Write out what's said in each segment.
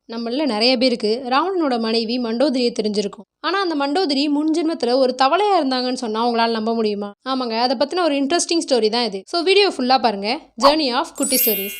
நம்மள நிறைய பேருக்கு ராவணனோட மனைவி மண்டோதரியை தெரிஞ்சிருக்கும். ஆனா அந்த மண்டோதரி முன் ஜென்மத்துல ஒரு தவளையா இருந்தாங்கன்னு சொன்னா உங்களால நம்ப முடியுமா? ஆமாங்க, அதை பத்தின ஒரு இன்ட்ரெஸ்டிங் ஸ்டோரி தான் இது. ஸோ வீடியோ ஃபுல்லா பாருங்க. ஜேர்னி ஆஃப் குட்டி ஸ்டோரிஸ்.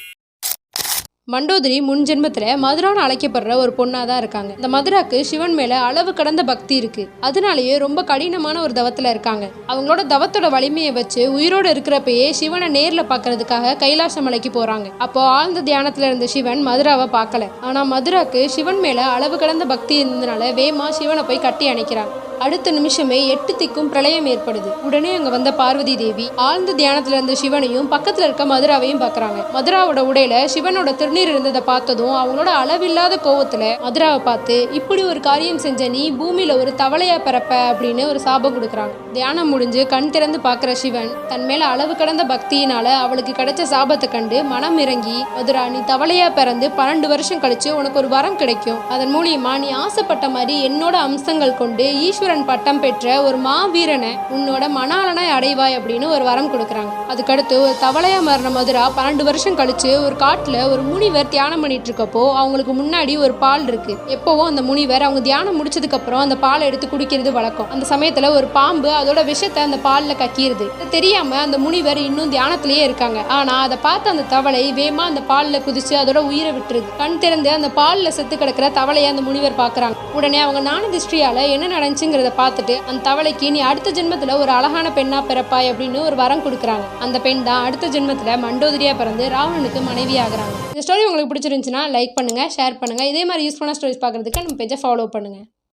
மண்டோதரி முன் ஜென்மத்துல மதுரான்னு அழைக்கப்படுற ஒரு பொண்ணா தான் இருக்காங்க. இந்த மதுராக்கு சிவன் மேல அளவு கடந்த பக்தி இருக்கு. அதனாலேயே ரொம்ப கடினமான ஒரு தவத்துல இருக்காங்க. அவங்களோட தவத்தோட வலிமையை வச்சு உயிரோடு இருக்கிறப்பயே சிவனை நேர்ல பாக்குறதுக்காக கைலாச மலைக்கு போறாங்க. அப்போ ஆழ்ந்த தியானத்துல இருந்த சிவன் மதுராவை பார்க்கல. ஆனா மதுராக்கு சிவன் மேல அளவு கடந்த பக்தி இருந்ததுனால வேமா சிவனை போய் கட்டி அணைக்கிறாங்க. அடுத்த நிமிஷமே 8 திக்கும் பிரளயம் ஏற்படுது. உடனே அங்க வந்த பார்வதி தேவி ஆழ்ந்த தியானத்துல இருந்த சிவனையும் பக்கத்துல இருக்க மதுராவையும் பாக்குறாங்க. மதுராவோட உடையில சிவனோட திருநீர் இருந்ததை பார்த்ததும் அவங்களோட அளவில்லாத கோவத்துல மதுராவை பார்த்து, இப்படி ஒரு காரியம் செஞ்ச நீ பூமியில ஒரு தவளையா பிறப்ப அப்படின்னு ஒரு சாபம் கொடுக்குறாங்க. தியானம் முடிஞ்சு கண் திறந்து பாக்குற சிவன் தன் மேல அளவு கடந்த பக்தியினால அவளுக்கு கிடைச்ச சாபத்தை கண்டு மனம் இறங்கி, மதுரா நீ தவளையா பிறந்து 12 வருஷம் கழிச்சு உனக்கு ஒரு வரம் கிடைக்கும். அதன் மூலியமா நீ ஆசைப்பட்ட மாதிரி என்னோட அம்சங்கள் கொண்டு ஈஸ்வரன் பட்டம் பெற்ற ஒரு மாவீரனை உன்னோட மணாலனாய் அடைவாய் அப்படின்னு ஒரு வரம் கொடுக்குறாங்க. அதுக்கடுத்து ஒரு தவளையா மாறின மதுரா 12 வருஷம் கழிச்சு ஒரு காட்டுல ஒரு முனிவர் தியானம் பண்ணிட்டு இருக்கப்போ அவங்களுக்கு முன்னாடி ஒரு பால் இருக்கு. எப்பவும் அந்த முனிவர் அவங்க தியானம் முடிச்சதுக்கு அப்புறம் அந்த பாலை எடுத்து குடிக்கிறது வழக்கம். அந்த சமயத்துல ஒரு பாம்பு அதோட விஷத்தை அந்த பால்ல கக்கிருது. தெரியாம அந்த முனிவர் இன்னும் தியானத்திலேயே இருக்காங்க. ஆனா அதை பார்த்து அந்த தவளை வேமா அந்த பால்ல குதிச்சு அதோட உயிரை விட்டுருது. கண் திறந்து அந்த பால்ல செத்து கிடக்கிற தவளையை அந்த முனிவர் பாக்குறாங்க. உடனே அவங்க ஞான திருஷ்டியால என்ன நடந்துச்சுங்கிறத பார்த்துட்டு அந்த தவளைக்கு நீ அடுத்த ஜென்மத்துல ஒரு அழகான பெண்ணா பிறப்பாய் அப்படின்னு ஒரு வரம் கொடுக்குறாங்க. அந்த பெண் தான் அடுத்த ஜென்மத்துல மண்டோதரியா பிறந்து ராவணனுக்கு மனைவி ஆகுறாங்க. இந்த ஸ்டோரி உங்களுக்கு பிடிச்சிருந்துச்சுன்னா லைக் பண்ணுங்க, ஷேர் பண்ணுங்க. இதே மாதிரி யூஸ்ஃபுல்லான ஸ்டோரிஸ் பார்க்கறதுக்கு நம்ம பேஜை ஃபாலோ பண்ணுங்க.